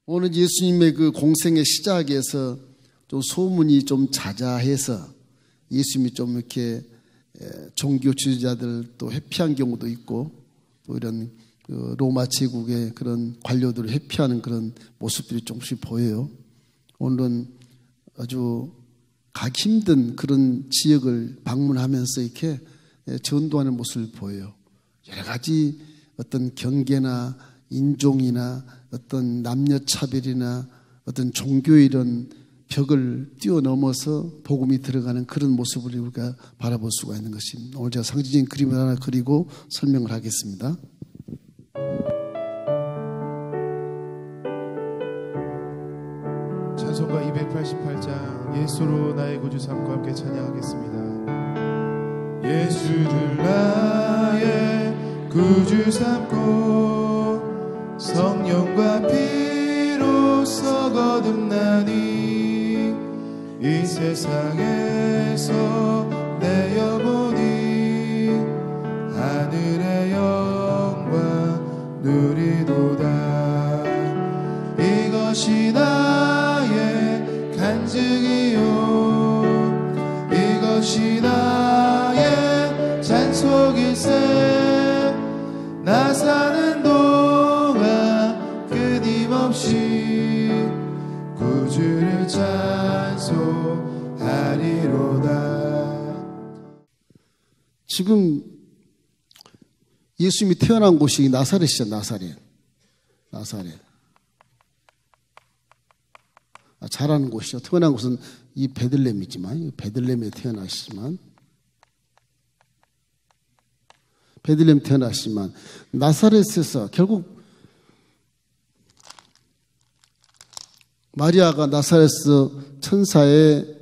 오늘 예수님의 그 공생의 시작에서 좀 소문이 좀 자자해서 예수님이 좀 이렇게 종교 지도자들 또 회피한 경우도 있고 또 이런 그 로마 제국의 그런 관료들을 회피하는 그런 모습들이 조금씩 보여요. 오늘은 아주 가기 힘든 그런 지역을 방문하면서 이렇게 전도하는 모습을 보여요. 여러 가지 어떤 경계나 인종이나 어떤 남녀차별이나 어떤 종교의 이런 벽을 뛰어넘어서 복음이 들어가는 그런 모습을 우리가 바라볼 수가 있는 것입니다. 오늘 제가 상징적인 그림을 하나 그리고 설명을 하겠습니다. 찬송가 288장 예수로 나의 구주 삼고 함께 찬양하겠습니다. 예수를 나의 구주 삼고 성령과 피로써 거듭나니 이 세상에서 내 영혼이 하늘의 영광 누리도다. 이것이 나의 간증이요 이것이 나의 찬송일세. 나 사는 동안 끊임없이 구주를 찬송하리로다. 지금 예수님이 태어난 곳이 나사렛이죠. 나사렛. 잘하는 곳이죠. 태어난 곳은 이 베들레헴이지만 베들레헴에 태어나시지만 나사렛에서 결국 마리아가 나사렛에서 천사의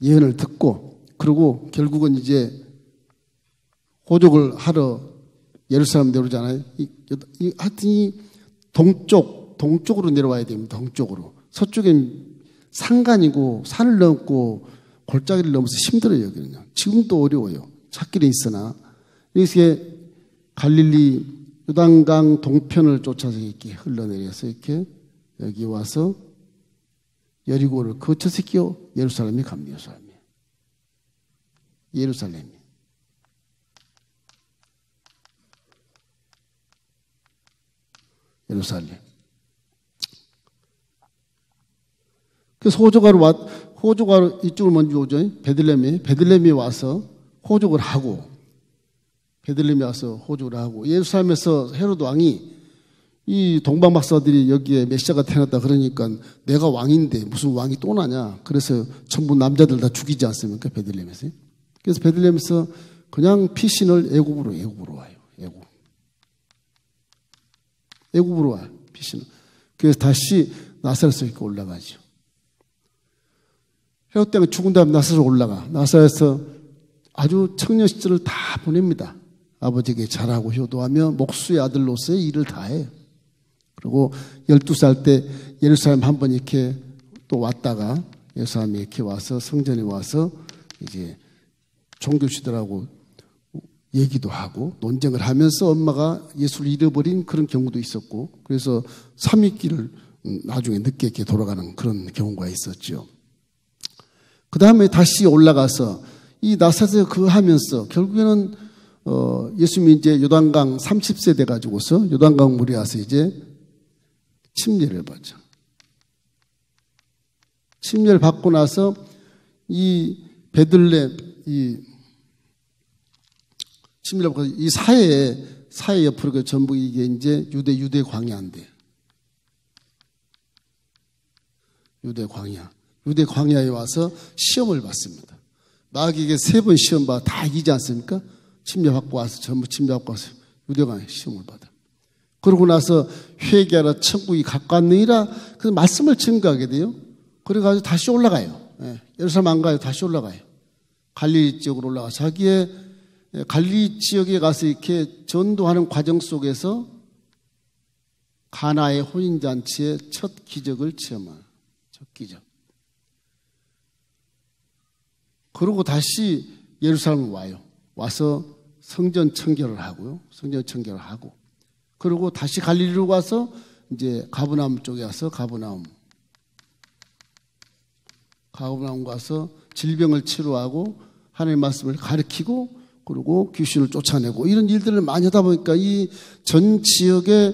예언을 듣고 그리고 결국은 이제 호적을 하러 예루살렘 내려오잖아요. 하여튼 이 동쪽으로 내려와야 됩니다. 동쪽으로. 서쪽엔 산간이고 산을 넘고 골짜기를 넘어서 힘들어요. 여기는요. 지금도 어려워요. 찾기는 있으나 이렇게 갈릴리 요단강 동편을 쫓아서 이렇게 흘러내려서 이렇게 여기 와서 여리고를 거쳐서 예루살렘에 갑니다. 예루살렘이. 그래서 호적가로 이쪽을 먼저 오죠. 베들레헴에 와서 호적을 하고 예루살렘에서 헤로드 왕이 이 동방 박사들이 여기에 메시아가 태어났다 그러니까 내가 왕인데 무슨 왕이 또 나냐. 그래서 전부 남자들 다 죽이지 않습니까? 베들레헴에서. 그래서 베들레헴에서 그냥 피신을 애굽으로 와요. 애굽으로 와요. 피신을. 그래서 다시 나사렛에서 이렇게 올라가죠. 헤롯 때가 죽은 다음에 나사렛으로 올라가. 나사렛에서 아주 청년 시절을 다 보냅니다. 아버지에게 잘하고 효도하며 목수의 아들로서의 일을 다 해요. 그리고 12살 때 예루살렘 한번 이렇게 또 왔다가 예루살렘에 이렇게 와서 성전에 와서 이제 종교시들하고 얘기도 하고 논쟁을 하면서 엄마가 예수를 잃어버린 그런 경우도 있었고 그래서 3일길을 나중에 늦게 이렇게 돌아가는 그런 경우가 있었죠. 그 다음에 다시 올라가서 이 나사렛에 그 하면서 결국에는 예수님이 이제 요단강 30세 돼가지고서 요단강 물에 와서 이제 침례를 받죠. 침례를 받고 나서 이 베들레헴 침례를 받고 이 사해 옆으로 전부 이게 이제 유대 광야인데 유대 광야에 와서 시험을 받습니다. 마귀에게 3번 시험 받아 다 이기지 않습니까? 침례받고 와서 전부 침례받고 와서 유대 광야 시험을 받아. 그러고 나서 회개하라 천국이 가까웠느니라 그 말씀을 증거하게 돼요. 그래가지고 다시 올라가요. 예루살렘 안 가요. 다시 올라가요. 갈릴리 지역으로 올라가 자기의 갈릴리 지역에 가서 이렇게 전도하는 과정 속에서 가나의 혼인잔치의 첫 기적을 체험하는 첫 기적. 그러고 다시 예루살렘 와요. 와서 성전 청결을 하고요. 그리고 다시 갈릴리로 가서 이제 가버나움 쪽에 와서 가버나움 가서 질병을 치료하고 하나님의 말씀을 가르치고 그리고 귀신을 쫓아내고 이런 일들을 많이 하다 보니까 이 전 지역에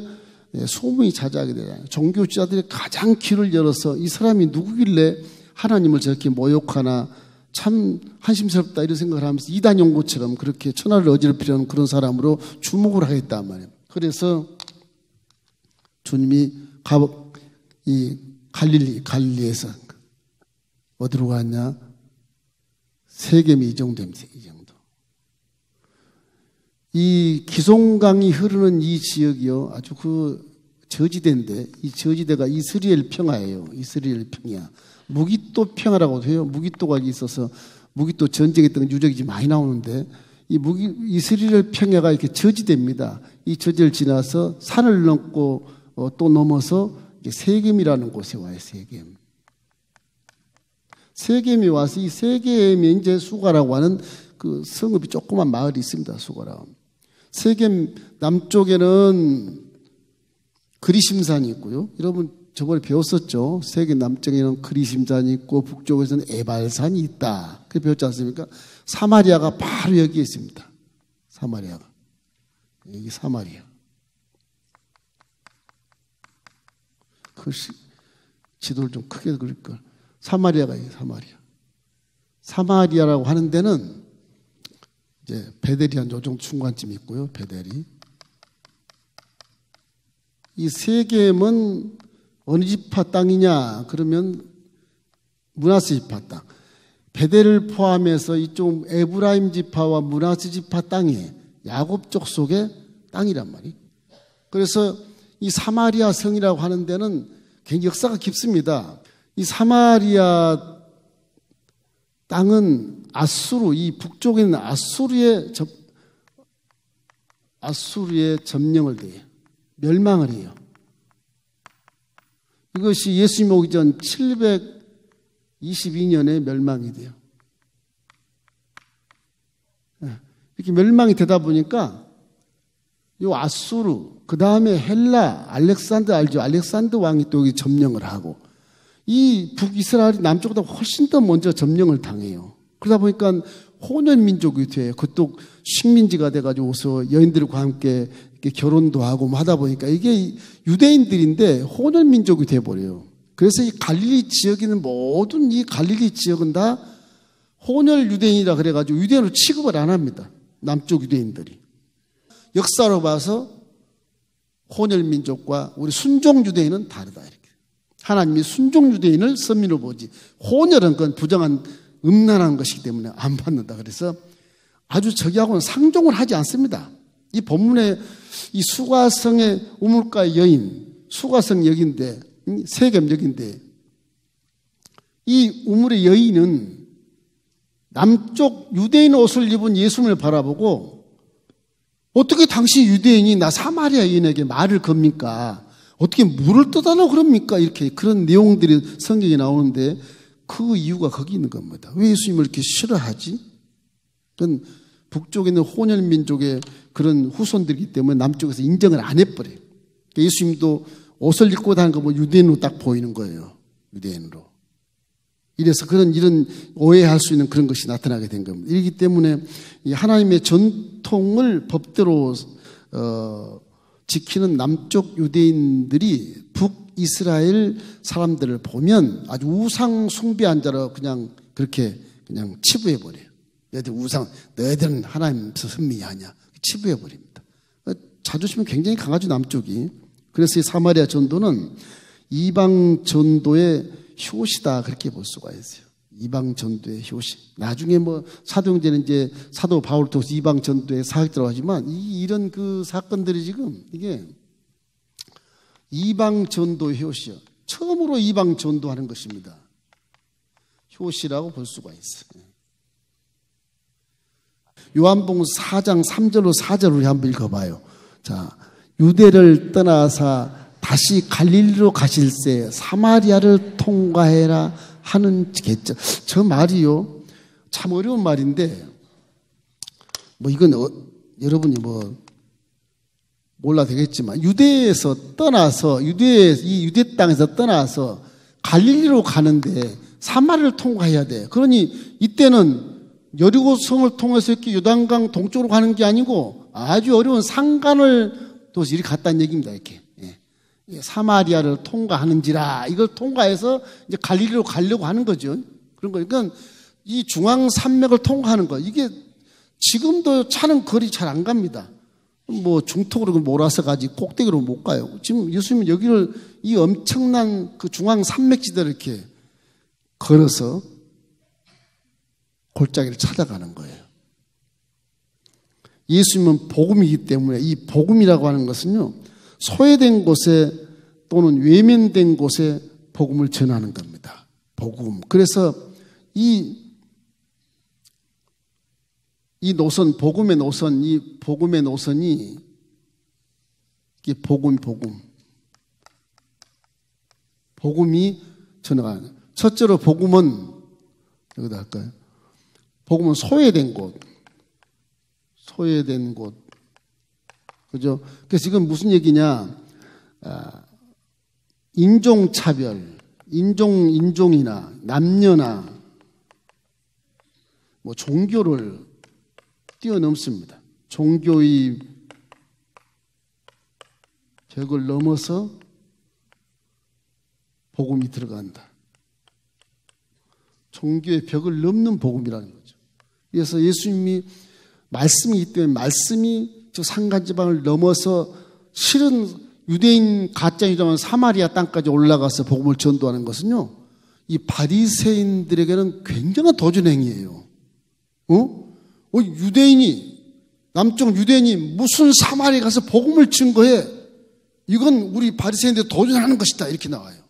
소문이 자자하게 되잖아요. 종교지자들이 가장 귀를 열어서 이 사람이 누구길래 하나님을 저렇게 모욕하나 참 한심스럽다 이런 생각을 하면서 이단 연구처럼 그렇게 천하를 어지럽히려는 그런 사람으로 주목을 하겠단 말이에요. 그래서 주님이 이 갈릴리에서 어디로 갔냐? 세겜이 이 정도입니다. 이 정도. 이 기송강이 흐르는 이 지역이요. 아주 그 저지대인데 이 저지대가 이스라엘 평야예요. 이스라엘 평야. 무기또 평야라고도 해요. 무기또가 있어서 무기또 전쟁했던 유적이 많이 나오는데 이 이스라엘 평야가 이렇게 저지대입니다. 이 저지를 지나서 산을 넘고 또 넘어서 세겜이라는 곳에 와요. 세겜. 세겜이 와서 이 세겜이 이제 수가라고 하는 그 성읍이 조그만 마을이 있습니다. 수가라고. 세겜 남쪽에는 그리심산이 있고요. 여러분 저번에 배웠었죠. 세겜 남쪽에는 그리심산이 있고 북쪽에서는 에발산이 있다. 그렇게 배웠지 않습니까? 사마리아가 바로 여기에 있습니다. 사마리아가. 여기 사마리아. 글씨 지도를 좀 크게 그릴걸. 사마리아가 있어요. 사마리아라고 하는 데는 이제 베델이 한 요 정도 중간쯤 있고요. 베델이. 이 세겜은 어느 지파 땅이냐? 그러면 므낫세 지파 땅. 베델을 포함해서 이쪽 에브라임 지파와 므낫세 지파 땅이 야곱 족속의 땅이란 말이에요. 그래서 이 사마리아 성이라고 하는 데는 굉장히 역사가 깊습니다. 이 사마리아 땅은 아수르, 이 북쪽에 있는 아수르의 점령을 돼요. 멸망을 해요. 이것이 예수님 오기 전 722년에 멸망이 돼요. 이렇게 멸망이 되다 보니까 이 아수르, 그 다음에 헬라, 알렉산더 알죠? 알렉산더 왕이 또 여기 점령을 하고 이 북이스라엘이 남쪽보다 훨씬 더 먼저 점령을 당해요. 그러다 보니까 혼혈민족이 돼요. 그것도 식민지가 돼가지고서 여인들과 함께 이렇게 결혼도 하고 뭐 하다 보니까 이게 유대인들인데 혼혈민족이 돼버려요. 그래서 이 갈릴리 지역에 있는 모든 이 갈릴리 지역은 다 혼혈 유대인이라 그래가지고 유대인으로 취급을 안 합니다. 남쪽 유대인들이. 역사로 봐서 혼혈민족과 우리 순종 유대인은 다르다. 이렇게. 하나님이 순종 유대인을 선민으로 보지. 혼혈은 그건 부정한 음란한 것이기 때문에 안 받는다. 그래서 아주 저기하고는 상종을 하지 않습니다. 이 본문에 이 수가성의 우물가의 여인, 수가성 여기인데, 세겜 여기인데, 이 우물의 여인은 남쪽 유대인 옷을 입은 예수님을 바라보고 어떻게 당시 유대인이 나 사마리아 여인에게 말을 겁니까? 어떻게 물을 떠달라고 그럽니까? 이렇게 그런 내용들이 성경에 나오는데 그 이유가 거기 있는 겁니다. 왜 예수님을 이렇게 싫어하지? 그건 북쪽에 있는 혼혈민족의 그런 후손들이기 때문에 남쪽에서 인정을 안 해버려요. 예수님도 옷을 입고 다니는 거 뭐 유대인으로 딱 보이는 거예요. 유대인으로. 이래서 이런 오해할 수 있는 그런 것이 나타나게 된 겁니다. 이렇기 때문에 하나님의 전통을 법대로 지키는 남쪽 유대인들이 북이스라엘 사람들을 보면 아주 우상 숭배한 자로 그냥 그렇게 그냥 치부해버려요. 너희들 너희들은 하나님 선민이 아니야. 치부해버립니다. 자존심은 굉장히 강하죠, 남쪽이. 그래서 이 사마리아 전도는 이방 전도의 효시다, 그렇게 볼 수가 있어요. 이방 전도의 효시. 나중에 뭐 사도행전은 이제 사도 바울을 통해서 이방 전도의 사역이 들어가지만 이런 그 사건들이 지금 이게 이방 전도의 효시요. 처음으로 이방 전도하는 것입니다. 효시라고 볼 수가 있어요. 요한복음 4장 3절로 4절을 한번 읽어봐요. 자, 유대를 떠나사 다시 갈릴리로 가실새 사마리아를 통과해라 하는 계절. 저 말이요, 참 어려운 말인데, 뭐 이건 여러분이 뭐 몰라 되겠지만 유대에서 떠나서 이 유대 땅에서 떠나서 갈릴리로 가는데 사마리아를 통과해야 돼. 그러니 이때는 여리고성을 통해서 이렇게 요단강 동쪽으로 가는 게 아니고 아주 어려운 산간을 도시 이렇게 갔다는 얘기입니다. 이렇게 사마리아를 통과하는지라 이걸 통과해서 이제 갈릴리로 가려고 하는 거죠. 그런 거. 그러니까 이 중앙 산맥을 통과하는 거 이게 지금도 차는 거리 잘 안 갑니다. 뭐 중턱으로 몰아서 가지 꼭대기로 못 가요. 지금 예수님은 여기를 이 엄청난 그 중앙 산맥지대를 이렇게 걸어서 골짜기를 찾아가는 거예요. 예수님은 복음이기 때문에 이 복음이라고 하는 것은요, 소외된 곳에 또는 외면된 곳에 복음을 전하는 겁니다. 복음. 그래서 이 노선, 복음의 노선, 이 복음의 노선이 이게 복음이 전하는 거예요. 첫째로 복음은 여기다 할까요? 복음은 소외된 곳. 그죠? 그래서 이건 무슨 얘기냐? 인종차별, 인종이나 남녀나 뭐 종교를 뛰어넘습니다. 종교의 벽을 넘어서 복음이 들어간다. 종교의 벽을 넘는 복음이라는 거죠. 그래서 예수님이 말씀이기 때문에 말씀이 저 산간지방을 넘어서 실은 유대인 가짜 유대인 사마리아 땅까지 올라가서 복음을 전도하는 것은요, 이 바리새인들에게는 굉장한 도전 행위예요. 남쪽 유대인이 무슨 사마리아에 가서 복음을 증거해? 이건 우리 바리새인들 도전하는 것이다. 이렇게 나와요.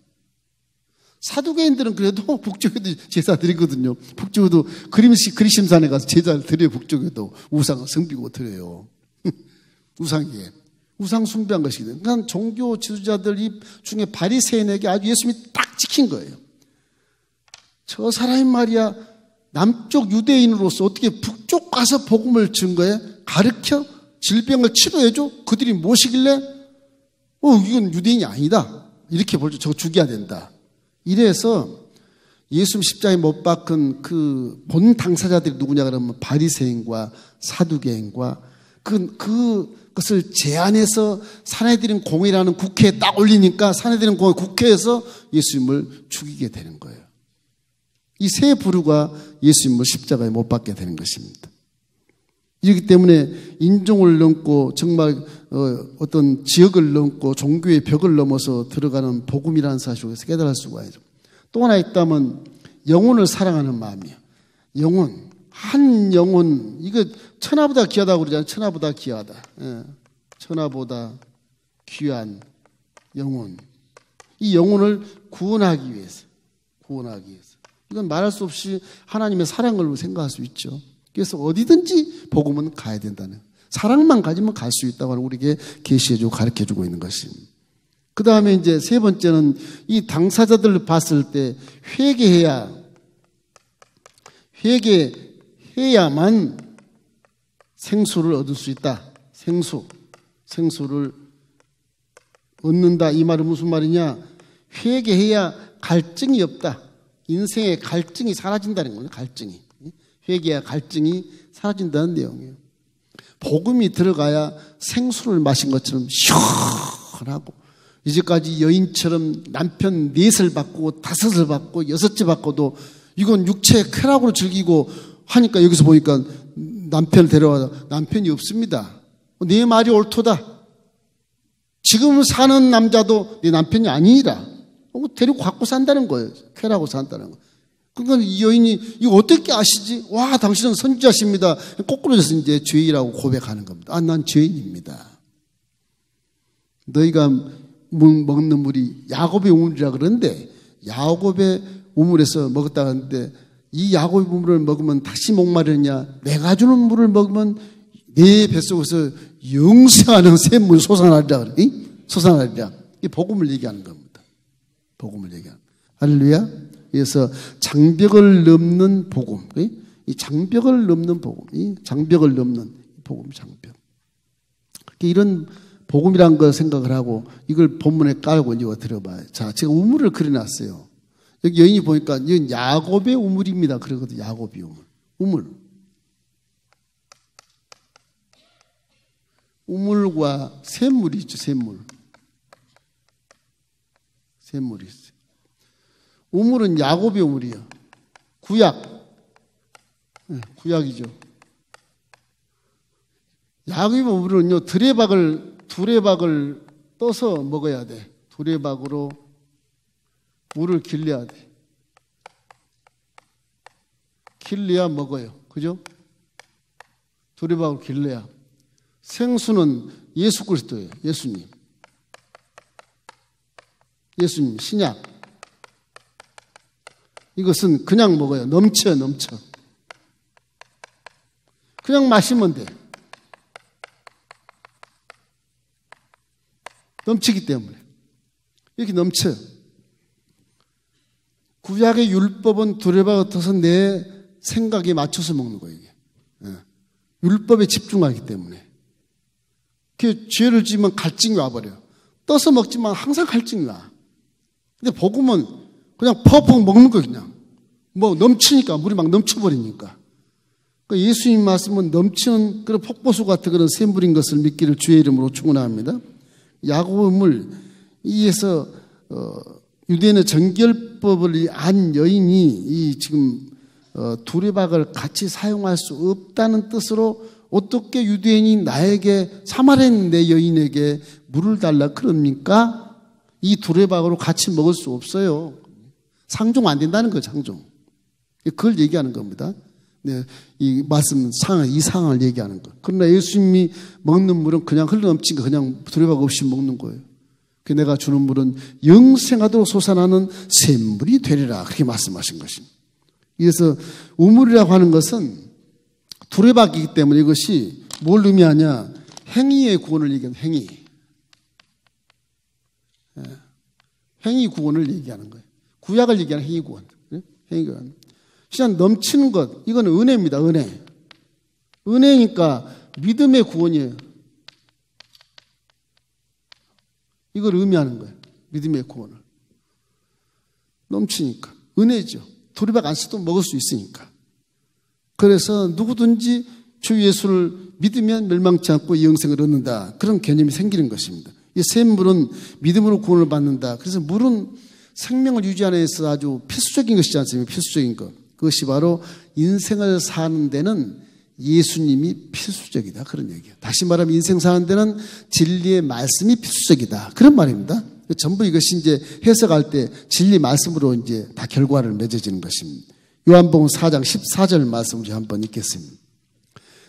사두개인들은 그래도 북쪽에도 제사 드리거든요. 북쪽에도 그리심산에 가서 제사를 드려요. 북쪽에도 우상을 섬기고 드려요. 우상이에 우상 숭배한 것이거든요. 그러니까 종교 지도자들 중에 바리새인에게 아주 예수님이 딱 지킨 거예요. 저 사람이 말이야 남쪽 유대인으로서 어떻게 북쪽 가서 복음을 증거해? 가르쳐? 질병을 치료해줘? 그들이 뭐시길래? 이건 유대인이 아니다. 이렇게 벌써 저거 죽여야 된다. 이래서 예수님 십자가에 못 박은 그 본 당사자들이 누구냐 그러면 바리새인과 사두개인과 그것을 제안해서 사내들인 공의라는 국회에 딱 올리니까 사내들인 공의 국회에서 예수님을 죽이게 되는 거예요. 이 세 부류가 예수님을 십자가에 못 박게 되는 것입니다. 이렇기 때문에 인종을 넘고 정말 어떤 지역을 넘고 종교의 벽을 넘어서 들어가는 복음이라는 사실을 깨달을 수가 있죠. 또 하나 있다면 영혼을 사랑하는 마음이에요. 영혼, 한 영혼, 이거 천하보다 귀하다고 그러잖아요. 천하보다 귀하다. 천하보다 귀한 영혼. 이 영혼을 구원하기 위해서. 이건 말할 수 없이 하나님의 사랑을 생각할 수 있죠. 그래서 어디든지 복음은 가야 된다는, 사랑만 가지면 갈 수 있다고 하는 우리에게 계시해주고 가르쳐주고 있는 것입니다. 그 다음에 이제 세 번째는 이 당사자들을 봤을 때 회개해야만 생수를 얻을 수 있다. 생수를 얻는다. 이 말은 무슨 말이냐? 회개해야 갈증이 없다. 인생의 갈증이 사라진다는 거예요. 회개해야 갈증이 사라진다는 내용이에요. 복음이 들어가야 생수를 마신 것처럼 시원하고, 이제까지 여인처럼 남편 4을 받고 5을 받고 6째 받고도 이건 육체의 쾌락으로 즐기고 하니까 여기서 보니까 남편을 데려와서 남편이 없습니다. 네 말이 옳도다. 지금 사는 남자도 네 남편이 아니라 데리고 갖고 산다는 거예요. 쾌락으로 산다는 거. 그러니까 이 여인이 이거 어떻게 아시지? 와, 당신은 선지자십니다. 거꾸로져서 이제 죄인이라고 고백하는 겁니다. 난 죄인입니다. 너희가 먹는 물이 야곱의 우물이라 그러는데 야곱의 우물에서 먹었다 하는데 이 야곱의 우물을 먹으면 다시 목마르냐? 내가 주는 물을 먹으면 내 뱃속에서 영생하는 샘물이 솟아나리라. 솟아나리라. 이 복음을 얘기하는 겁니다. 복음을 얘기하는. 할렐루야. 그래서 장벽을 넘는 복음. 이 장벽을 넘는 복음. 이 장벽을 넘는 복음, 장벽. 이런 복음이란 걸 생각을 하고 이걸 본문에 깔고 이제 들어봐요. 자, 제가 우물을 그려놨어요. 여기 여인이 보니까 이건 야곱의 우물입니다. 그러거든요. 야곱의 우물. 우물. 우물과 샘물이 있죠. 샘물. 샘물이 있어요. 우물은 야곱의 우물이에요. 구약. 네, 구약이죠. 야곱의 우물은요, 두레박을 떠서 먹어야 돼. 두레박으로 물을 길러야 돼. 길러야 먹어요. 그죠? 두레박으로 길러야. 생수는 예수 그리스도예요. 예수님. 예수님, 신약. 이것은 그냥 먹어요. 넘쳐. 그냥 마시면 돼. 넘치기 때문에. 이렇게 넘쳐요. 구약의 율법은 두레박을 떠서 내 생각에 맞춰서 먹는 거예요. 이게. 율법에 집중하기 때문에. 그 죄를 지으면 갈증이 와버려요. 떠서 먹지만 항상 갈증이 와. 근데 복음은 그냥 퍽퍽 먹는 거예요. 그냥. 뭐 넘치니까, 물이 막 넘쳐버리니까. 그러니까 예수님 말씀은 넘치는 그런 폭포수 같은 그런 샘물인 것을 믿기를 주의 이름으로 축원합니다. 야곱의 물, 이에서 유대인의 정결법을 안 여인이 이 지금 두레박을 같이 사용할 수 없다는 뜻으로 어떻게 유대인이 나에게 사마리아인 내 여인에게 물을 달라 그럽니까? 이 두레박으로 같이 먹을 수 없어요. 상종 안 된다는 거예요. 상종. 그걸 얘기하는 겁니다. 네, 이 말씀 이 상황을 얘기하는 거. 그러나 예수님이 먹는 물은 그냥 흘러넘친 거 그냥 두레박 없이 먹는 거예요. 그 내가 주는 물은 영생하도록 솟아나는 샘물이 되리라 그렇게 말씀하신 것입니다. 그래서 우물이라고 하는 것은 두레박이기 때문에 이것이 뭘 의미하냐? 행위의 구원을 얘기하는 행위. 행위 구원을 얘기하는 거예요. 구약을 얘기하는 행위 구원. 행위 구원. 그냥 넘치는 것, 이건 은혜입니다. 은혜. 은혜니까 믿음의 구원이에요. 이걸 의미하는 거예요. 믿음의 구원을. 넘치니까. 은혜죠. 두레박 안 써도 먹을 수 있으니까. 그래서 누구든지 주 예수를 믿으면 멸망치 않고 영생을 얻는다. 그런 개념이 생기는 것입니다. 이 샘물은 믿음으로 구원을 받는다. 그래서 물은 생명을 유지하는 데서 아주 필수적인 것이지 않습니까? 필수적인 것. 그것이 바로 인생을 사는 데는 예수님이 필수적이다. 그런 얘기예요. 다시 말하면 인생 사는 데는 진리의 말씀이 필수적이다. 그런 말입니다. 전부 이것이 이제 해석할 때 진리 말씀으로 이제 다 결과를 맺어지는 것입니다. 요한복음 4장 14절 말씀을 한번 읽겠습니다.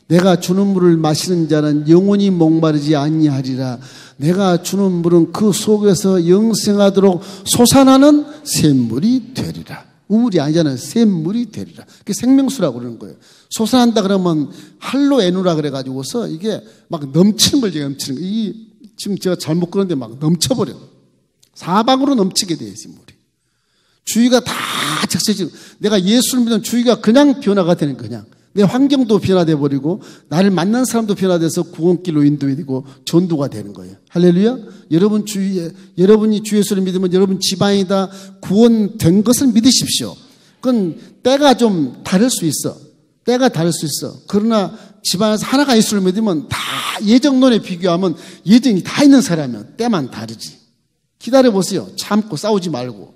내가 주는 물을 마시는 자는 영원히 목마르지 아니하리라. 내가 주는 물은 그 속에서 영생하도록 솟아나는 샘물이 되리라. 우물이 아니잖아요. 샘물이 되리라. 그게 생명수라고 그러는 거예요. 솟아난다 그러면 할로에누라 그래가지고서 이게 막 넘치는 걸 제가 넘치는 거예요. 지금 제가 잘못 그런데 막 넘쳐버려요. 사방으로 넘치게 돼요. 물이. 주위가 다 적셔지고 내가 예수를 믿으면 주위가 그냥 변화가 되는 거냐. 내 환경도 변화돼 버리고 나를 만난 사람도 변화돼서 구원길로 인도되고 전도가 되는 거예요. 할렐루야. 여러분 주위에 여러분이 주 예수를 믿으면 여러분 집안이다 구원된 것을 믿으십시오. 그건 때가 좀 다를 수 있어. 때가 다를 수 있어. 그러나 집안에서 하나가 예수를 믿으면 다 예정론에 비교하면 예정이 다 있는 사람이면 때만 다르지. 기다려 보세요. 참고 싸우지 말고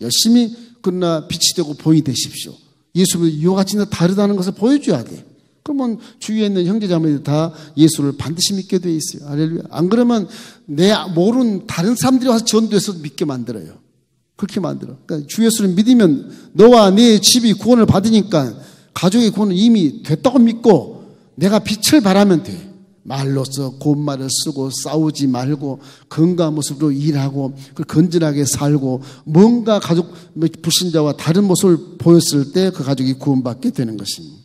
열심히 그러나 빛이 되고 본이 되십시오. 예수를 이와 같이 다르다는 것을 보여줘야 돼. 그러면 주위에 있는 형제자매들 다 예수를 반드시 믿게 돼 있어요. 할렐루야. 안 그러면 내 모르는 다른 사람들이 와서 전도해서 믿게 만들어요. 그렇게 만들어. 그러니까 주 예수를 믿으면 너와 내 집이 구원을 받으니까 가족의 구원은 이미 됐다고 믿고 내가 빛을 발하면 돼. 말로써 곧말을 쓰고 싸우지 말고 건강한 모습으로 일하고 건전하게 살고 뭔가 가족 불신자와 다른 모습을 보였을 때 그 가족이 구원받게 되는 것입니다.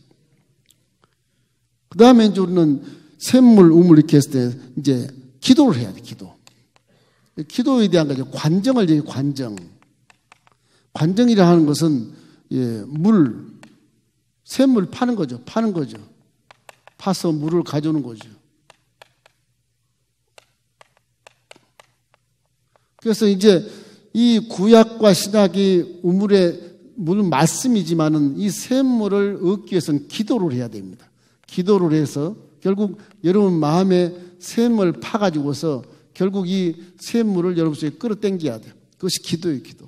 그 다음에 이제 우리는 샘물, 우물 이렇게 했을 때 이제 기도를 해야 돼. 기도에 대한 거죠. 관정을 얘기해요. 관정. 관정이라 하는 것은 샘물 파는 거죠. 파서 물을 가져오는 거죠. 그래서 이제 이 구약과 신약이 우물의 물은 말씀이지만은 이 샘물을 얻기 위해서는 기도를 해야 됩니다. 기도를 해서 결국 여러분 마음에 샘을 파가지고서 결국 이 샘물을 여러분 속에 끌어당겨야 돼요. 그것이 기도예요, 기도.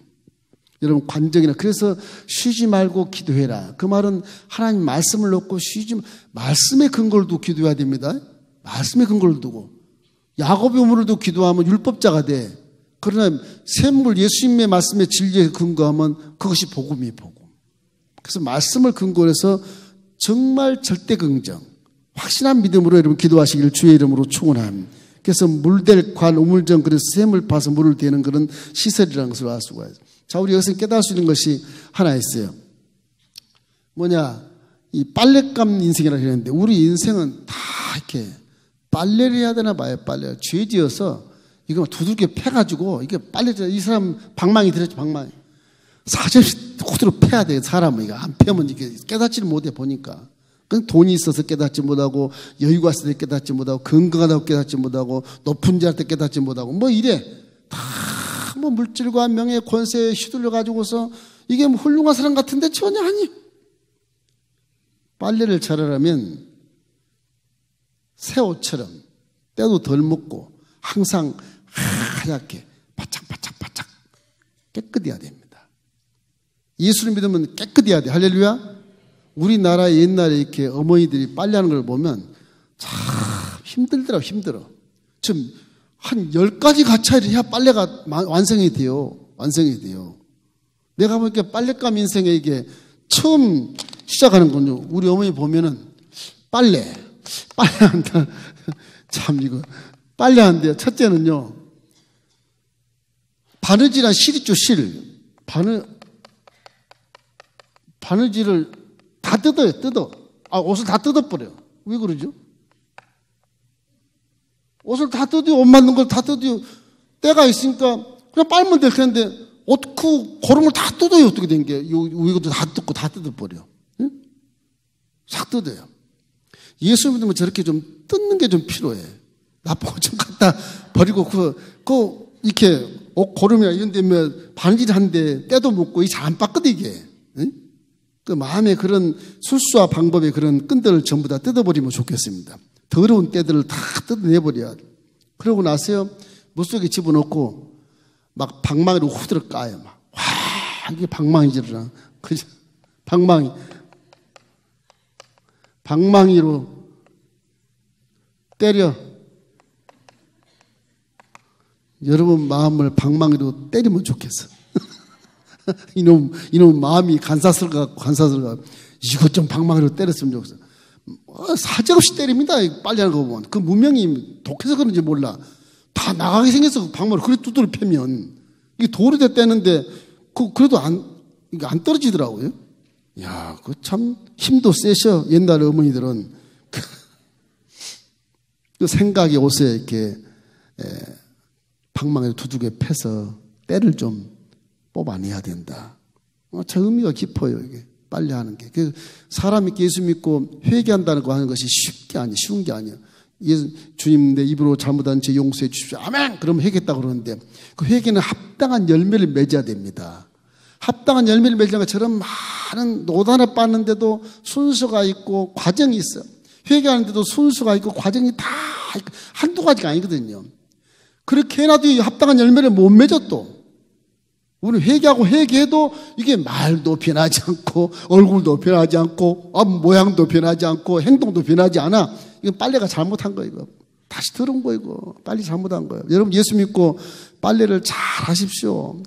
여러분 관정이나 그래서 쉬지 말고 기도해라. 그 말은 하나님 말씀을 놓고 말씀의 근거를 두고 기도해야 됩니다. 말씀의 근거를 두고. 야곱의 우물을 두고 기도하면 율법자가 돼. 그러나 샘물 예수님의 말씀의 진리에 근거하면 그것이 복음이에요, 복음. 그래서 말씀을 근거로 해서 정말 절대 긍정, 확신한 믿음으로 여러분 기도하시길 주의 이름으로 축원합니다. 그래서 물댈 관, 우물정, 그래서 샘을 파서 물을 대는 그런 시설이라는 것을 알 수가 있어요. 자, 우리 여기서 깨달을 수 있는 것이 하나 있어요. 뭐냐, 이 빨랫감 인생이라고 했는데 우리 인생은 다 이렇게 빨래를 해야 되나 봐요. 빨래. 죄 지어서 이거 두들겨 패가지고 이게 빨래, 이 사람 방망이 들었지, 방망이. 사정없이 그대로 패야 돼, 사람은. 이거 안 패면 이게 깨닫지를 못해, 보니까. 그건 돈이 있어서 깨닫지 못하고, 여유가 있을 때 깨닫지 못하고, 건강하다고 깨닫지 못하고, 높은 자 할 때 깨닫지 못하고, 뭐 이래. 다 뭐 물질과 명예, 권세에 휘둘려 가지고서 이게 뭐 훌륭한 사람 같은데 전혀 아니에요. 빨래를 잘하려면 새 옷처럼 때도 덜 묻고 항상 하얗게 바짝바짝바짝 깨끗해야 됩니다. 예수를 믿으면 깨끗해야 돼. 할렐루야. 우리나라 옛날에 이렇게 어머니들이 빨래하는 걸 보면 참 힘들더라고, 힘들어. 지금 한 10가지 가차를 해야 빨래가 완성이 돼요. 완성이 돼요. 내가 보니까 빨랫감 인생에 이게 처음 시작하는 건요. 우리 어머니 보면은 빨래한다. 참 이거 빨래한대요. 첫째는요. 바느질한 실 있죠, 실. 바느질을 다 뜯어요, 옷을 다 뜯어버려요. 왜 그러죠? 옷을 다 뜯어요. 옷 맞는 걸 다 뜯어요. 때가 있으니까 그냥 빨면 될 텐데 옷 고름을 다 뜯어요. 어떻게 된 게. 이것도 다 뜯고 다 뜯어버려. 응? 싹 뜯어요. 예수 믿으면 저렇게 좀 뜯는 게 좀 필요해. 나쁜 거 좀 갖다 버리고 이렇게 옷 고름이나 이런 데면 바느질한데 때도 묻고 잘 안 빠거든 이게. 응? 그 마음의 그런 술수와 방법의 그런 끈들을 전부 다 뜯어버리면 좋겠습니다. 더러운 때들을 다 뜯어내버려야 돼. 그러고 나서요, 물속에 집어넣고 막 방망이로 후드를 까요. 막. 와, 이게 방망이질을 그죠? 방망이로 때려. 여러분 마음을 방망이로 때리면 좋겠어. 이놈 마음이 간사스러워. 이것 좀 방망이로 때렸으면 좋겠어. 사정없이 때립니다. 빨래하는 거 보면. 그 무명이 독해서 그런지 몰라. 다 나가게 생겨서 방망이로 그래 두드려 패면 이게 돌이 돼 떼는데 그래도 이게 안 떨어지더라고요. 야, 그 참 힘도 세셔. 옛날 어머니들은 그 생각이 옷에 이렇게 방망이로 두둑에 패서 때를 좀 뽑아내야 된다. 참 의미가 깊어요, 이게. 빨래하는 게. 사람이 예수 믿고 회개한다는 거 하는 것이 쉬운 게 아니에요. 주님 내 입으로 잘못한 죄 용서해 주십시오. 아멘! 그러면 회개했다고 그러는데 그 회개는 합당한 열매를 맺어야 됩니다. 합당한 열매를 맺으려면 저런 많은 노단을 빻는데도 순서가 있고 과정이 있어요. 회개하는데도 순서가 있고 과정이 다 한두 가지가 아니거든요. 그렇게 해놔도 합당한 열매를 못 맺어 또. 우리는 회개하고 회개해도 이게 말도 변하지 않고 얼굴도 변하지 않고 모양도 변하지 않고 행동도 변하지 않아. 이건 빨래가 잘못한 거예요. 이거. 다시 들은 거 이거. 빨리 잘못한 거예요. 여러분 예수 믿고 빨래를 잘 하십시오.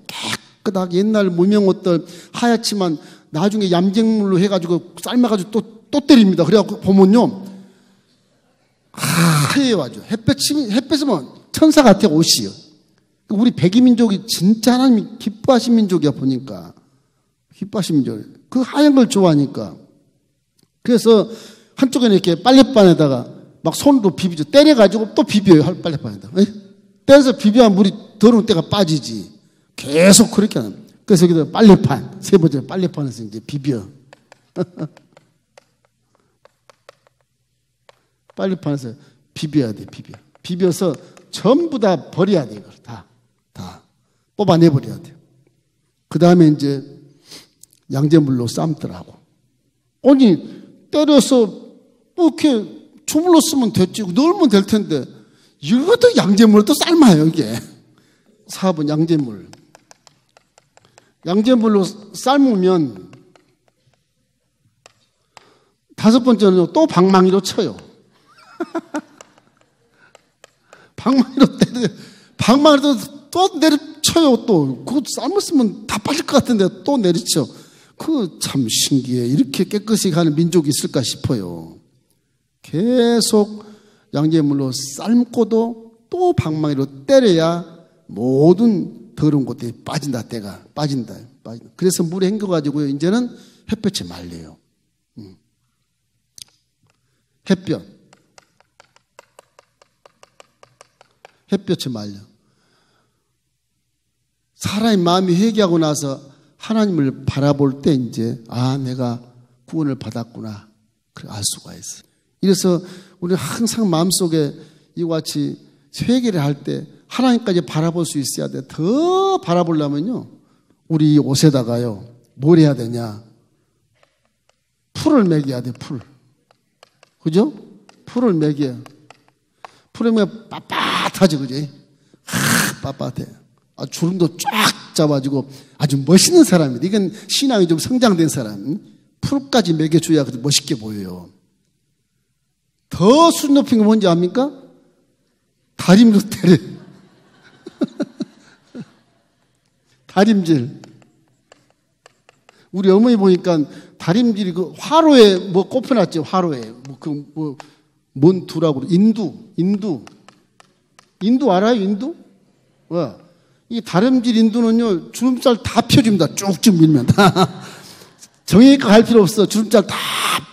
깨끗하게 옛날 무명 옷들 하얗지만 나중에 얌쟁물로 해가지고 삶아가지고 또 때립니다. 그래갖고 보면요. 하얘요 아주. 햇볕이면 천사 같아 옷이요. 우리 백이민족이 진짜 하나님이 기뻐하신 민족이야 보니까. 기뻐하신 민족. 그 하얀 걸 좋아하니까. 그래서 한쪽에는 이렇게 빨랫반에다가 막 손으로 비비죠. 때려가지고 또 비벼요. 빨랫반에다. 때려서 비벼야 물이 더러운 때가 빠지지. 계속 그렇게 하는. 그래서 여기다 빨래판. 세 번째 빨래판에서 이제 비벼. 빨래판에서 비벼야 돼. 비벼서 전부 다 버려야 돼. 이걸 다. 뽑아내버려야 돼요. 그 다음에 이제 양잿물로 삶더라고. 아니, 때려서 뭐 이렇게 주물러 쓰면 됐지. 넣으면 될 텐데, 이것도 양잿물을 또 삶아요, 이게. 4번 양잿물. 양잿물로 삶으면, 5번째는 또 방망이로 쳐요. 방망이로 때려, 방망이로 또 내리쳐요, 또. 그거 삶았으면 다 빠질 것 같은데 또 내리쳐. 그거 참 신기해. 이렇게 깨끗이 가는 민족이 있을까 싶어요. 계속 양잿물로 삶고도 또 방망이로 때려야 모든 더러운 것들이 빠진다, 때가. 빠진다. 그래서 물에 헹겨가지고요, 이제는 햇볕에 말려요. 햇볕에 말려. 사람의 마음이 회개하고 나서 하나님을 바라볼 때 이제 내가 구원을 받았구나. 그래 알 수가 있어요. 이래서 우리는 항상 마음속에 이와 같이 회개를 할 때 하나님까지 바라볼 수 있어야 돼. 더 바라보려면요, 우리 옷에다가요, 뭘 해야 되냐? 풀을 매겨야 돼, 풀. 그죠? 풀을 매겨. 풀을 매겨 빳빳하지, 그지? 빳빳해. 주름도 쫙 잡아주고 아주 멋있는 사람이다. 이건 신앙이 좀 성장된 사람. 풀까지 매겨줘야 멋있게 보여요. 더 수준 높인 거 뭔지 압니까? 다림으로 때려. 다림질. 우리 어머니 보니까 다림질이 그 화로에 뭐 꼽혀놨죠. 화로에. 뭔 두라고. 인두 알아요? 인두? 이 다림질 인두는요, 주름살 다 펴줍니다. 쭉쭉 밀면. 정형외과 갈 필요 없어. 주름살 다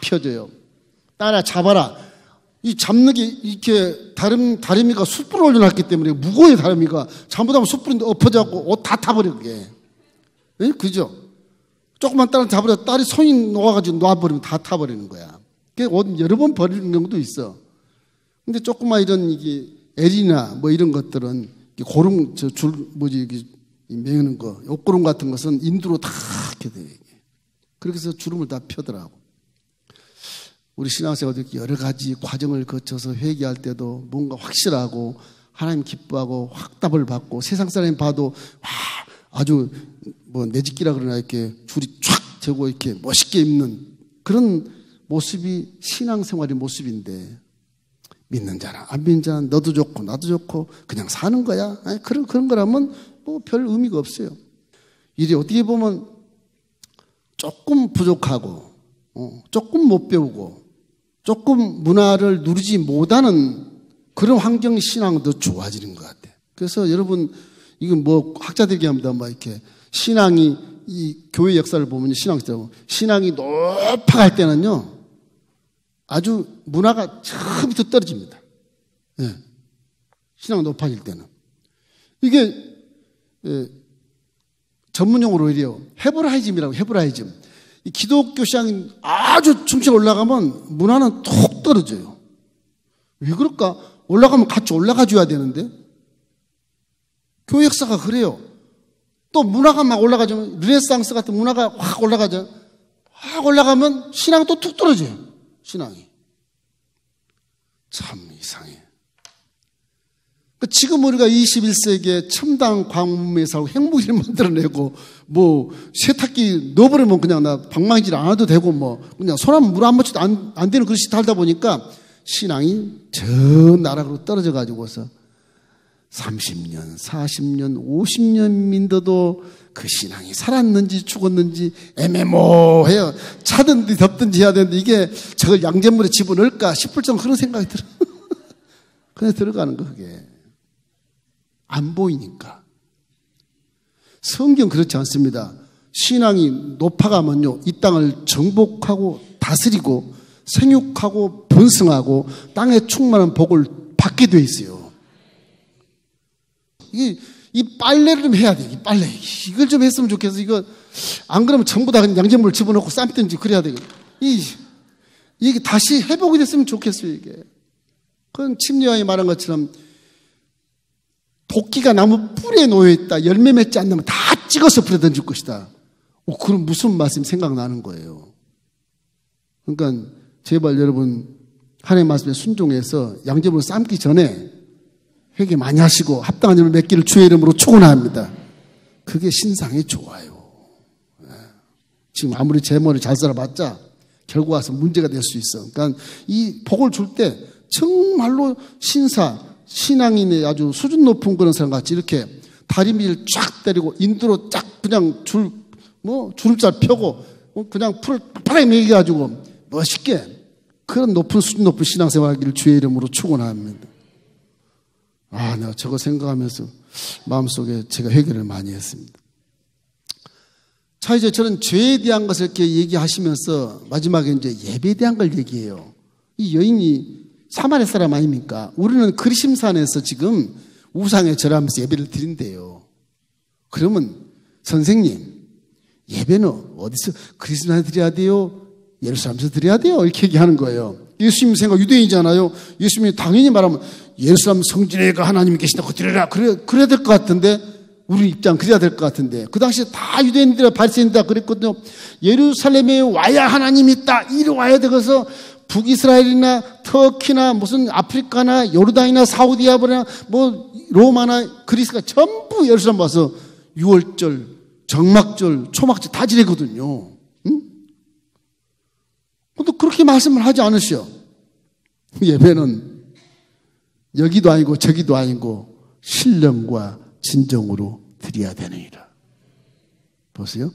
펴져요. 따라 잡아라. 이 잡는 게 이렇게 다리미가 숯불을 올려놨기 때문에 무거워요, 다리미가. 잘못하면 숯불인데 엎어져갖고 옷 다 타버려, 그게. 네? 그죠? 조금만 따라 잡으려 딸이 손이 놓아가지고 놔버리면 다 타버리는 거야. 옷 여러 번 버리는 경우도 있어. 근데 조그만 이런 이게 엘이나 뭐 이런 것들은 고름, 매우는 거, 옷고름 같은 것은 인두로 다 이렇게 돼. 그렇게 해서 주름을 다 펴더라고. 우리 신앙생활도 여러 가지 과정을 거쳐서 회개할 때도 뭔가 확실하고 하나님 기뻐하고 확답을 받고 세상 사람이 봐도 아주 뭐 내집기라 그러나 이렇게 줄이 촥 되고 이렇게 멋있게 입는 그런 모습이 신앙생활의 모습인데, 믿는 자나 안 믿는 자는 너도 좋고 나도 좋고 그냥 사는 거야. 그런 거라면 뭐 별 의미가 없어요. 일이 어떻게 보면 조금 부족하고 조금 못 배우고 조금 문화를 누리지 못하는 그런 환경 신앙은 더 좋아지는 것 같아요. 그래서 여러분, 이건 뭐 학자들이 합니다. 막 이렇게 신앙이, 이 교회 역사를 보면 신앙이 높아갈 때는요, 아주 문화가 저 밑으로 떨어집니다. 예. 신앙이 높아질 때는. 이게, 전문용어로 이래요. 헤브라이즘이라고, 헤브라이즘. 이 기독교 신앙이 아주 충치가 올라가면 문화는 톡 떨어져요. 왜 그럴까? 올라가면 같이 올라가 줘야 되는데. 교회 역사가 그래요. 또 문화가 막 올라가죠. 르네상스 같은 문화가 확 올라가죠. 확 올라가면 신앙이 또 툭 떨어져요. 신앙이. 참 이상해. 지금 우리가 21세기에 첨단 광물에 살고 핵무기를 만들어내고 뭐 세탁기 넣어버리면 그냥 나 방망이질 안 해도 되고 뭐 그냥 손 한 물 한 묻혀도 안 되는 그릇이 달다 보니까 신앙이 저 나락으로 떨어져 가지고서 30년, 40년, 50년 민더도 그 신앙이 살았는지 죽었는지 애매모호해요. 차든지 덮든지 해야 되는데 이게 저걸 양잿물에 집어넣을까 싶을 정도 그런 생각이 들어요. 그냥 들어가는 거 그게. 안 보이니까. 성경 그렇지 않습니다. 신앙이 높아가면요, 이 땅을 정복하고 다스리고 생육하고 번성하고 땅에 충만한 복을 받게 돼 있어요. 이 빨래를 좀 해야 돼. 이 빨래. 이걸 좀 했으면 좋겠어. 이거 안 그러면 전부 다 양잿물 집어넣고 삶든지 그래야 되거든. 이게 다시 회복이 됐으면 좋겠어요, 이게. 그건 침례왕이 말한 것처럼 도끼가 나무 뿌리에 놓여있다. 열매 맺지 않으면 다 찍어서 불에 던질 것이다. 그럼 무슨 말씀이 생각나는 거예요. 그러니까 제발 여러분 하나님의 말씀에 순종해서 양념을 삶기 전에 회개 많이 하시고 합당한 점을 맺기를 주의 이름으로 축원합니다. 그게 신상이 좋아요. 지금 아무리 제 머리 잘 살아봤자 결국 와서 문제가 될 수 있어. 그러니까 이 복을 줄 때 정말로 신앙인의 아주 수준 높은 그런 사람 같이 이렇게 다리미를 쫙 때리고 인두로 쫙 그냥 주름살 펴고 그냥 풀을 빡빡하게 매겨가지고 멋있게 그런 수준 높은 신앙생활 하기를 주의 이름으로 축원합니다. 내가 저거 생각하면서 마음속에 제가 회개를 많이 했습니다. 자, 이제 저는 죄에 대한 것을 이렇게 얘기하시면서 마지막에 이제 예배에 대한 걸 얘기해요. 이 여인이 사마리아 사람 아닙니까? 우리는 그리심산에서 지금 우상에 절하면서 예배를 드린대요. 그러면 선생님, 예배는 어디서 그리심산에 드려야 돼요? 예루살렘에서 드려야 돼요? 이렇게 얘기하는 거예요. 예수님 생각 유대인이잖아요. 예수님이 당연히 말하면 예루살렘 성전에 하나님이 계신다고 드려라. 그래야 될 것 같은데, 우리 입장 그래야 될 것 같은데, 그 당시에 다 유대인들, 바리새인들 그랬거든요. 예루살렘에 와야 하나님이 있다. 이리 와야 되고서 북이스라엘이나 터키나 무슨 아프리카나 요르단이나 사우디아라비아나 로마나 그리스가 전부 예루살렘 와서 6월절, 정막절, 초막절 다 지내거든요. 근데 그렇게 말씀을 하지 않으셔. 예배는 여기도 아니고 저기도 아니고 신령과 진정으로 드려야 되느니라. 보세요.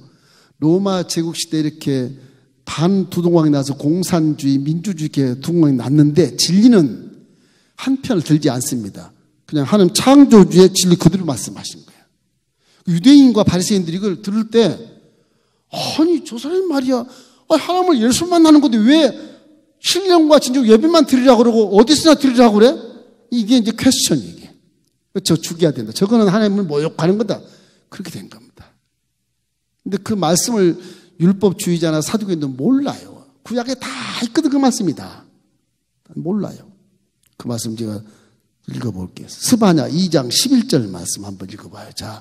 로마 제국시대 이렇게 반두동강이 나서 공산주의, 민주주의 이렇게 두동강이 났는데 진리는 한 편을 들지 않습니다. 그냥 하나님 창조주의 진리 그대로 말씀하신 거예요. 유대인과 바리새인들이 이걸 들을 때 아니 저 사람이 말이야 하나님을 예수만 만나는 건데 왜 신령과 진정 예배만 드리라고 그러고 어디서나 드리라고 그래? 이게 이제 퀘스천이 이게. 저 죽여야 된다. 저거는 하나님을 모욕하는 거다. 그렇게 된 겁니다. 근데 그 말씀을 율법주의자나 사두개인들은 몰라요. 구약에 다 있거든 그 말씀이다. 몰라요. 그 말씀 제가 읽어볼게요. 스바냐 2장 11절 말씀 한번 읽어봐요. 자,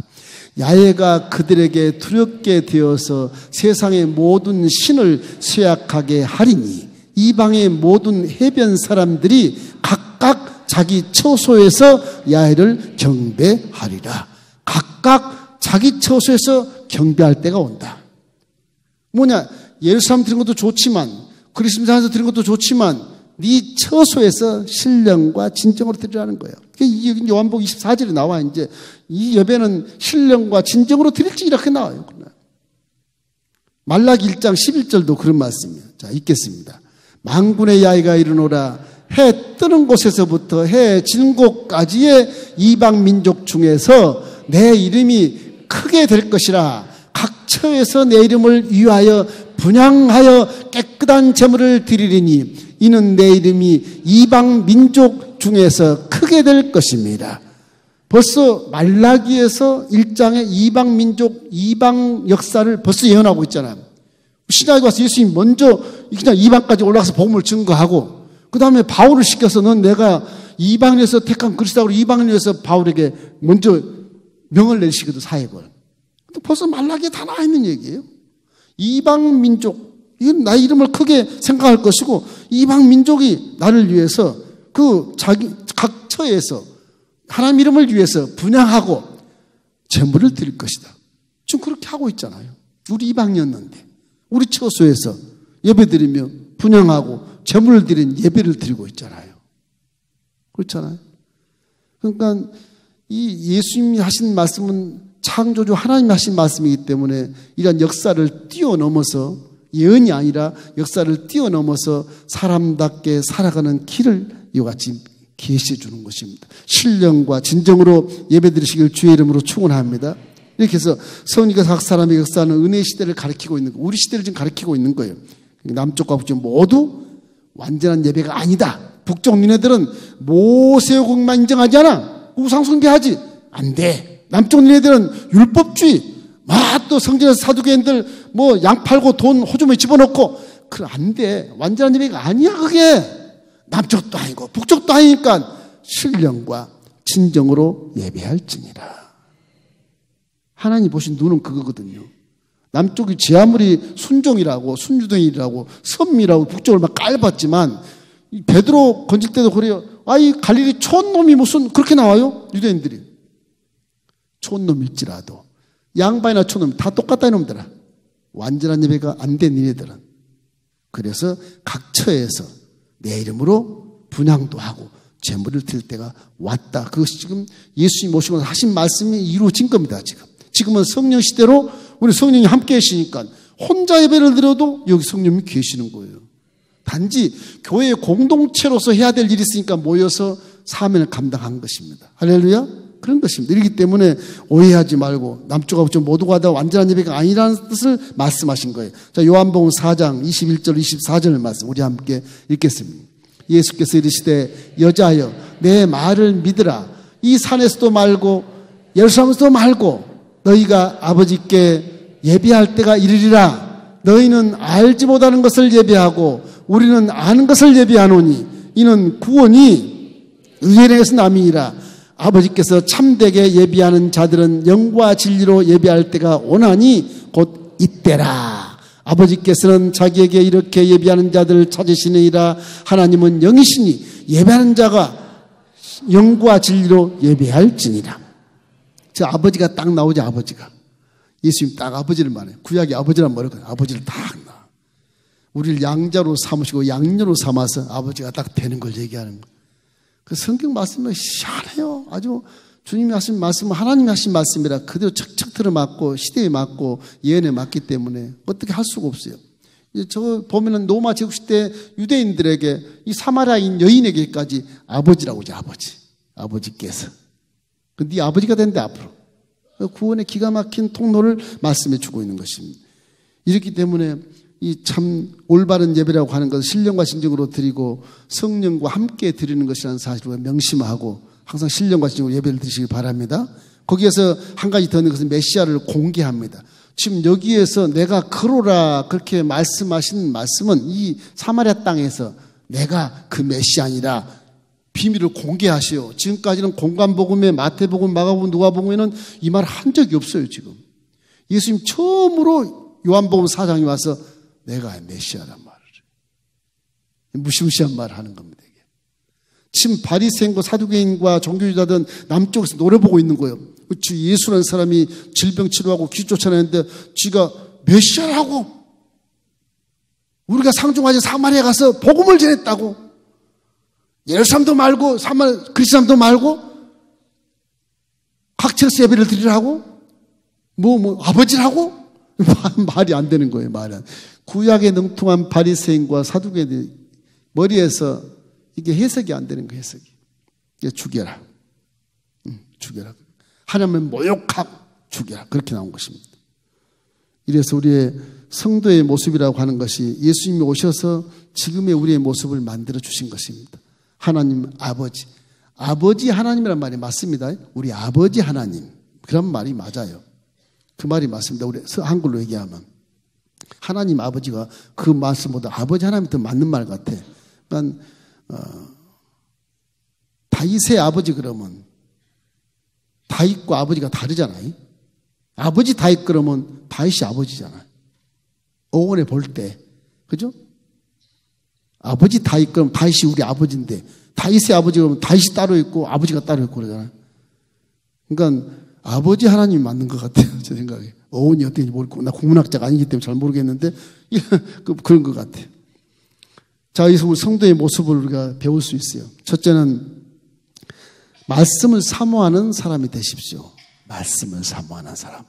야훼가 그들에게 두렵게 되어서 세상의 모든 신을 쇠약하게 하리니 이방의 모든 해변 사람들이 각각 자기 처소에서 야훼를 경배하리라. 각각 자기 처소에서 경배할 때가 온다. 뭐냐, 예루살렘 드린 것도 좋지만 그리스도에서 드린 것도 좋지만 네 처소에서 신령과 진정으로 드리라는 거예요. 요한복음 24절에 나와 이제 이 예배는 신령과 진정으로 드릴지 이렇게 나와요. 말라기 1장 11절도 그런 말씀이에요. 자, 읽겠습니다. 만군의 야훼가 이르노라. 해 뜨는 곳에서부터 해 지는 곳까지의 이방 민족 중에서 내 이름이 크게 될 것이라. 각 처에서 내 이름을 위하여 분향하여 깨끗한 제물을 드리리니 이는 내 이름이 이방 민족 중에서 크게 될 것입니다. 벌써 말라기에서 1장에 이방 민족, 이방 역사를 벌써 예언하고 있잖아요. 신약에 와서 예수님이 먼저 그냥 이방까지 올라가서 복음을 증거하고 그 다음에 바울을 시켜서 넌 내가 이방인에서 택한 그리스도로 이방인에서 바울에게 먼저 명을 내리시거든, 사역을. 근데 벌써 말라기에 다 나와 있는 얘기예요. 이방 민족, 이건 나의 이름을 크게 생각할 것이고 이방 민족이 나를 위해서 각 처에서 하나님 이름을 위해서 분향하고 제물을 드릴 것이다. 지금 그렇게 하고 있잖아요. 우리 이방이었는데 우리 처소에서 예배드리며 분향하고 제물을 드린 예배를 드리고 있잖아요. 그렇잖아요. 그러니까 이 예수님이 하신 말씀은 창조주 하나님이 하신 말씀이기 때문에 이런 역사를 뛰어넘어서 예언이 아니라 역사를 뛰어넘어서 사람답게 살아가는 길을 이와 같이 계시해 주는 것입니다. 신령과 진정으로 예배드리시길 주의 이름으로 축원합니다. 이렇게 해서 성리가 각 사람의 역사는 은혜의 시대를 가리키고 있는 거예요. 우리 시대를 지금 가리키고 있는 거예요. 남쪽과 북쪽 모두 완전한 예배가 아니다. 북쪽 니네들은 모세오국만 인정하지 않아. 우상숭배하지. 안 돼. 남쪽 니네들은 율법주의. 또 성전에서 사두개인들 양 팔고 돈 호주머니 집어넣고. 그래, 안 돼. 완전한 예배가 아니야, 그게. 남쪽도 아니고 북쪽도 아니니까 신령과 진정으로 예배할지니라. 하나님 보신 눈은 그거거든요. 남쪽이 제 아무리 순종이라고 순주동이라고 섬이라고 북쪽을 막 깔봤지만 베드로 건질 때도 그래요. 이 갈릴리 촌놈이 무슨 그렇게 나와요? 유대인들이. 촌놈일지라도 양반이나 촌놈 다 똑같다 이놈들아. 완전한 예배가 안 된 니네들은. 그래서 각 처에서 내 이름으로 분향도 하고 제물을 드릴 때가 왔다. 그것이 지금 예수님 오시고 하신 말씀이 이루어진 겁니다. 지금은 성령 시대로 우리 성령이 함께 계시니까 혼자 예배를 드려도 여기 성령이 계시는 거예요. 단지 교회의 공동체로서 해야 될 일이 있으니까 모여서 사명을 감당한 것입니다. 할렐루야. 그런 것입니다. 이렇기 때문에 오해하지 말고 남쪽하고 좀 모두가 다 완전한 예배가 아니라는 뜻을 말씀하신 거예요. 자, 요한복음 4장 21절 24절 말씀 우리 함께 읽겠습니다. 예수께서 이르시되 여자여 내 말을 믿으라. 이 산에서도 말고 예루살렘에서도 말고 너희가 아버지께 예배할 때가 이르리라. 너희는 알지 못하는 것을 예배하고 우리는 아는 것을 예배하노니 이는 구원이 의인에게서 남이니라. 아버지께서 참되게 예배하는 자들은 영과 진리로 예배할 때가 오나니 곧 이때라. 아버지께서는 자기에게 이렇게 예배하는 자들을 찾으시느니라. 하나님은 영이시니 예배하는 자가 영과 진리로 예배할지니라. 저 아버지가 딱 나오죠. 아버지가. 예수님 딱 아버지를 말해요. 구약이 아버지란 말이거든요. 아버지를 딱 나. 우리를 양자로 삼으시고 양녀로 삼아서 아버지가 딱 되는 걸 얘기하는 거예요. 그 성경 말씀은 희한해요. 아주 주님이 하신 말씀은 하나님이 하신 말씀이라 그대로 척척 들어맞고 시대에 맞고 예언에 맞기 때문에 어떻게 할 수가 없어요. 저 보면은 로마 제국시대 유대인들에게 이 사마리아인 여인에게까지 아버지라고 하죠. 아버지께서. 네 아버지가 된대 앞으로. 구원의 기가 막힌 통로를 말씀해 주고 있는 것입니다. 이렇기 때문에 이 참 올바른 예배라고 하는 것을 신령과 진정으로 드리고 성령과 함께 드리는 것이라는 사실을 명심하고 항상 신령과 진정으로 예배를 드리시길 바랍니다. 거기에서 한 가지 더 있는 것은 메시아를 공개합니다. 지금 여기에서 내가 그로라 그렇게 말씀하신 말씀은 이 사마리아 땅에서 내가 그 메시아니라 비밀을 공개하시오. 지금까지는 공간복음에 마태복음, 마가복음, 누가복음에는 이 말을 한 적이 없어요. 지금 예수님 처음으로 요한복음 4장에 와서 내가 메시아란 말을 무시무시한 말을 하는 겁니다. 이게. 지금 바리새인과 사두개인과 종교주의자들은 남쪽에서 노려보고 있는 거예요. 예수라는 사람이 질병 치료하고 귀 쫓아내는데 지가 메시아라고 우리가 상종하지 사마리아 가서 복음을 전했다고 예루살렘도 말고 그리스도도 말고 각처에서 예배를 드리라고 아버지라고 말이 안 되는 거예요. 말이 안. 구약에 능통한 바리새인과 사두개인의 머리에서 이게 해석이 안 되는 거예요. 해석이. 이게 죽여라. 죽여라. 하나님을 모욕하고 죽여라. 그렇게 나온 것입니다. 이래서 우리의 성도의 모습이라고 하는 것이 예수님이 오셔서 지금의 우리의 모습을 만들어 주신 것입니다. 하나님 아버지. 아버지 하나님이란 말이 맞습니다. 우리 아버지 하나님. 그런 말이 맞아요. 그 말이 맞습니다. 우리 한글로 얘기하면. 하나님 아버지가 그 말씀보다 아버지 하나님이 더 맞는 말 같아. 그러니까 다윗의 아버지 그러면 다윗과 아버지가 다르잖아요. 아버지 다윗 그러면 다윗이 아버지잖아요. 오원에 볼 때. 그죠? 아버지 다윗 그러면 다윗이 우리 아버지인데 다윗의 아버지 그러면 다윗이 따로 있고 아버지가 따로 있고 그러잖아요. 그러니까 아버지 하나님이 맞는 것 같아요. 제 생각에. 어원이 어떻게 모르고 나 국문학자가 아니기 때문에 잘 모르겠는데 그런 것 같아요. 자, 여기서 우리 성도의 모습을 우리가 배울 수 있어요. 첫째는 말씀을 사모하는 사람이 되십시오. 말씀을 사모하는 사람.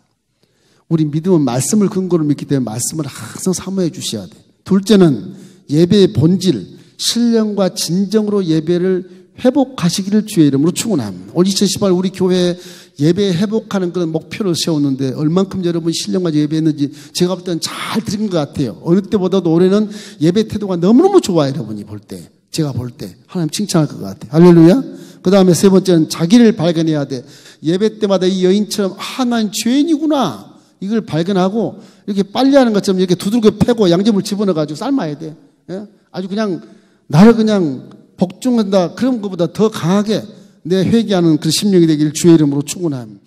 우리 믿음은 말씀을 근거로 믿기 때문에 말씀을 항상 사모해 주셔야 돼요. 둘째는 예배의 본질, 신령과 진정으로 예배를 회복하시기를 주의 이름으로 축원합니다. 올 2018 우리 교회 예배 회복하는 그런 목표를 세웠는데 얼만큼 여러분 신령과 예배했는지 제가 볼 때는 잘 드린 것 같아요. 어느 때보다도 올해는 예배 태도가 너무너무 좋아요. 여러분이 볼 때. 제가 볼 때. 하나님 칭찬할 것 같아요. 할렐루야. 그 다음에 세 번째는 자기를 발견해야 돼. 예배 때마다 이 여인처럼 난 죄인이구나. 이걸 발견하고 이렇게 빨리 하는 것처럼 이렇게 두들겨 패고 양념을 집어넣어가지고 삶아야 돼. 예? 아주 그냥 나를 그냥 복종한다. 그런 것보다 더 강하게 내 회개하는 그 심령이 되기를 주의 이름으로 축원합니다.